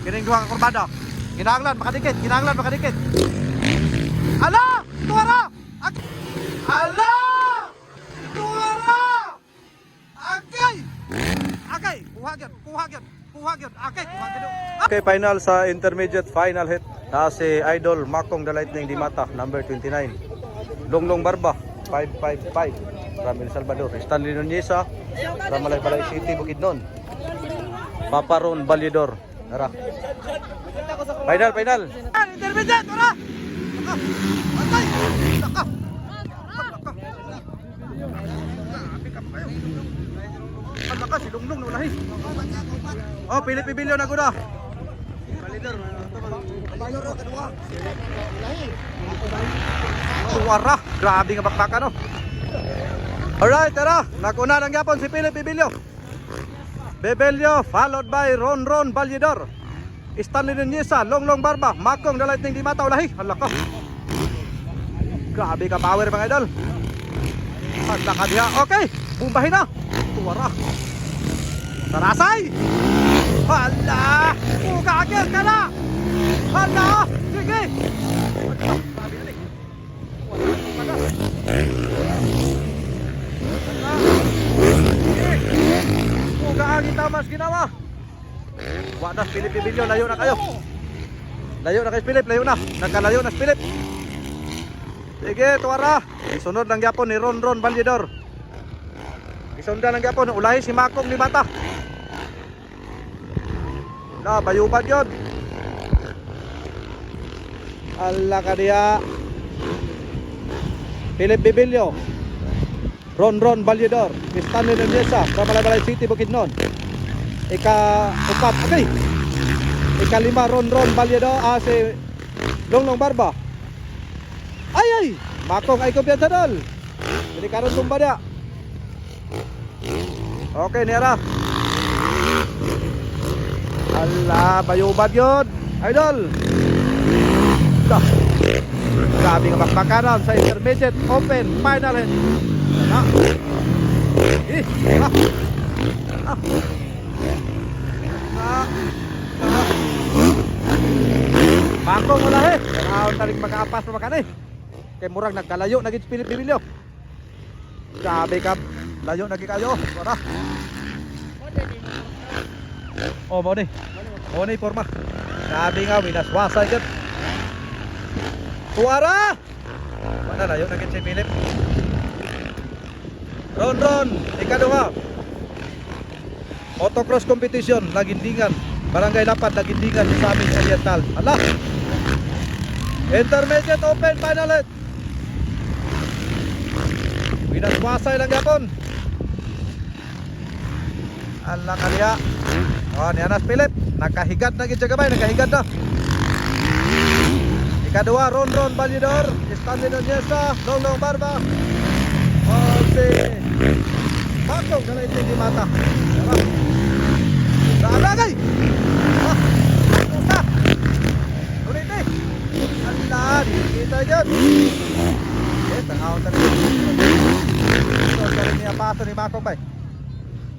Kining duha ka kurbada. Kinahanglan makadikit. Ala! Tuwara! Ala! Tuwara! Agay! Kuha gyud. Agay, kuha gyud. Okay, final sa intermediate final hit. Si Idol Makong the Lightning Dimata, number 29. Longlong Barba, 555 from El Salvador. Stanley Nuneza from Malaybalay City, Bukidnon. Paparon Balyador. Tara. Final. Intermediate, tara! Antay! Laka! Laka, si Lunglong na ulahi. Oh, Philip Ibilio na guna. Tuwara, grabe nga bakbaka no. Alright, tara, naguna ng yapon si Philip Ibilio. Bebelio, followed by Ron Balyador. Stanley Nuneza, Longlong Barba, Makong the Lightning Dimata ulahi. Halaka. Grabe ka power mga idol. Halaka diha. Okay, bumbahin na. Tuwara. Sarasay. Hala! Kagil ka na! Hala! Sige! Kugaan kita mas ginawa. Wadas Philip Ibilio, layo na kayo. Layo na kayo Philip, layo na. Nagkalayo na si Philip. Sige, tuwara. Isunod ng yapon ni Ron Balyador. Isundan ng yapon, ulahi si Makong Dimata. Na, bayubad yun. Ala ka diya. Philip Ibilio, Ron Balyador, Stanley Nuneza from Malaybalay City, Bukidnon. Ika-4, okay. Ika-5, Ron Balyador, si Longlong Barba. Ay! Makong ay kumpiyansa dol. Jadi karon tumba dia. Okay, niara. Allah, bayubad yun. Idol. Grabe nga bakbakaran sa intermediate open final hit. Makong ulahi. Kanaon talig mag-aapas pa makani. Kay murag nagkalayo naging Philip Ibilio. Grabe ka. Layo naging kayo. Wala. Oh, mo ni forma. Grabe nga, winaswasa dyan. Tuwara! Wala, layo naging si Philip. Ron, ikaduha. Autocross competition, Lagindingan. Barangay Lapad, Lagindingan, sa amin Oriental. Ala! Intermediate open final hit. Winaswasay lang yapon. Ala kaliya. Oh, ni Anas Philip. Nakahigat na gitsa gabay, nakahigat na. Ikaduha, Ron Balyador, Stanley Nuneza, Longlong Barba. Oh, si Makong the Lightning Dimata. Naalagay! Ah, pusa! Ulit eh! Allah, dikita dyan! Tangawang talaga. Ito, galing niya paso ni Makong bay.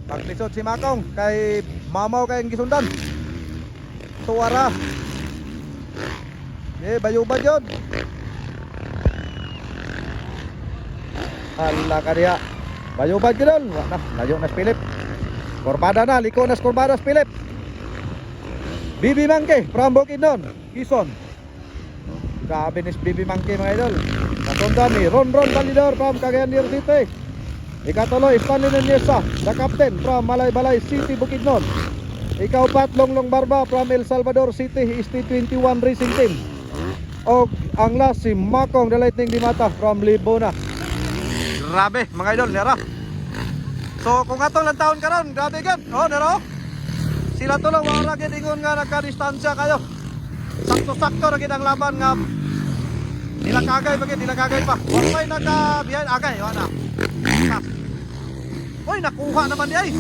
Paglisod si Makong kay mamaw kayong gisundan. Tuwara. Bayubad yun. Hala ka diya. Bayubad yun. Layo na si Philip. Korbada na, liko na korbada si Philip. Bibi Mangke from Bukidnon, Quezon. Grabe ni Bibi Mangke mga idol. Nasundan ni Ron Balyador from Cagayan de Oro City. Ikatuloy, Stanley Nuneza, the captain from Malaybalay City, Bukidnon. Ika-4, Longlong Barba from El Salvador City, ST21 Racing Team. O ang last, si Makong the Lightning Dimata from Libona. Grabe mga idol, nera. So kung atong lang taon karon, grabe gan. Oh, nera. Sila to lang wala gid ingon nga nagka-distansya kayo. Sakto-sakto ra gid ang laban nga nilakagay pa. Wala nagka-biyahe agay, wala. Uy, nakuha naman di ay.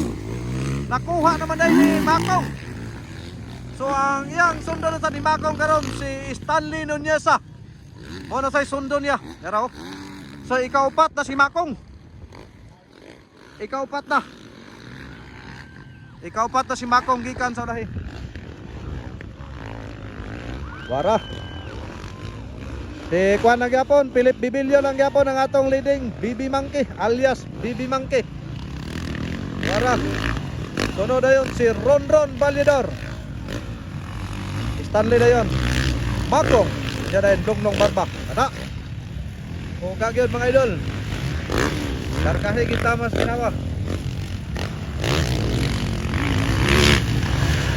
Nakuha naman di ni Makong. So ang iyang sundo na ni Makong karon si Stanley Nuneza. Mo na say sundo niya. Nero. So ika-4 na si Makong. Ika-4 na. Ika-4 na si Makong gikan sa lahi. Wara. Si Juan lang yapon, Philip Bibilio lang yapon ang atong leading BB Monkey alias BB Monkey. Wara. Sunod dayon si Ronron Valedor. Stanley dayon. Makong, siya dayon Lunglong Barba. Ana. O kagyod mga idol. Karkahe kita mas ginawa.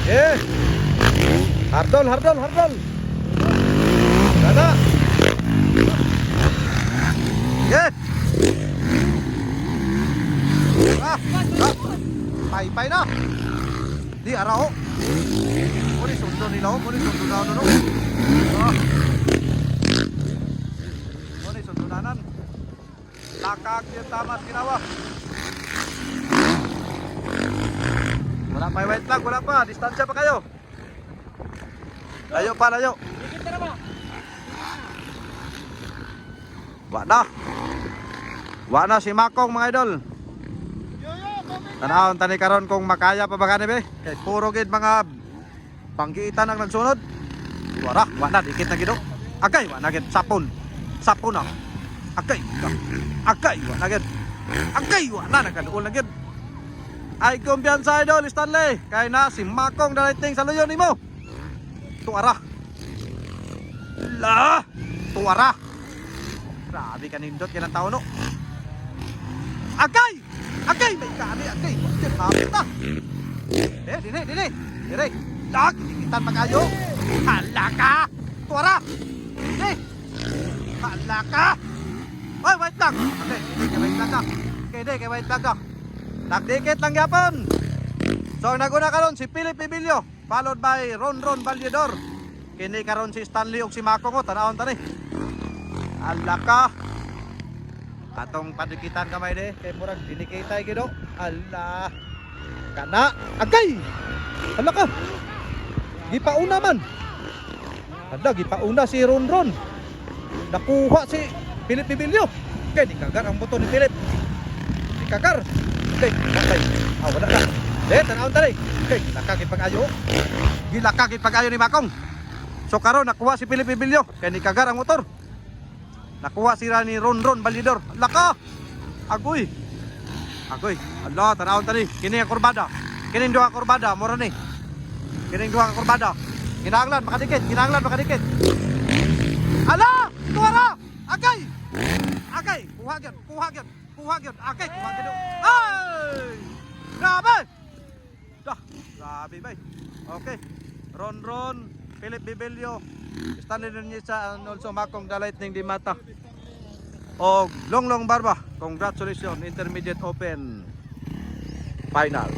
Yeah. Hardol. Dada. Yeah. Pay na. Di arao. Muni sundo nila ho, muni sundo na no. Muni sundo nanan. Lakak yung tamas ginawa. Wala pa wait lang, wala pa. Distansya pa kayo. Layo pa, layo. Wa na si Makong mga idol. Tanahon tani karon kung makaya pa ba kanib eh. Kay puro gid mga panggiitan ang nagsunod. Wala na dikit na gid. Agay wa na gid sapon. Sapon na. Agay wa na gid. Agay wa na nagkaduol na gid. Ay kumpiyansa idol Stanley. Kay na si Makong dalating sa luyon nimo. Tuara. Tuara. Grabe kanindot kinang tao no. Agay may kami agay. Bakit hapit na. Dire. Dak dikitan pa kayo. Hala ka. Tuara. Hala ka. Oy, wait lang. Okay, wait lang ka. Okay, wait lang ka. Nagdikit lang yapon. So naguna karon si Philip Bibilio, followed by Ronron Valedor. Kini karon si Stanley ug si Makong tanawon tani. Alaka. Atong padikitan kamay de kay murag dinikitay gid do. Allah. Kana agay. Alaka. Gipauna man. Ada gipauna si Ronron. Nakuha si Philip Bibilio. Kay di kagar ang buto ni Philip. Di kagar. Okay, wala na. Tanawon tani. Okay, lakagit pag-ayo. Gilakagit pag-ayo ni Makong. So karon nakuha si Philip Bibilio. Kay ni kagar ang motor. Nakuha sila ni Ronron Valedor. Laka. Agoy. Allah, tanawon tani. Kini ang kurbada. Kini duha kurbada mura ni. Kini duha kurbada. Kinahanglan makadikit. Ala! Tuwara! Agay! Kuha gyud. Agay, kuha gyud. Ay! Grabe! Grabe bay. Okay. Ronron, Philip Bibilio, Stanley Nuneza, and also Makong the Lightning Di Mata. O Lunglong Barba, congratulations, Intermediate Open Final.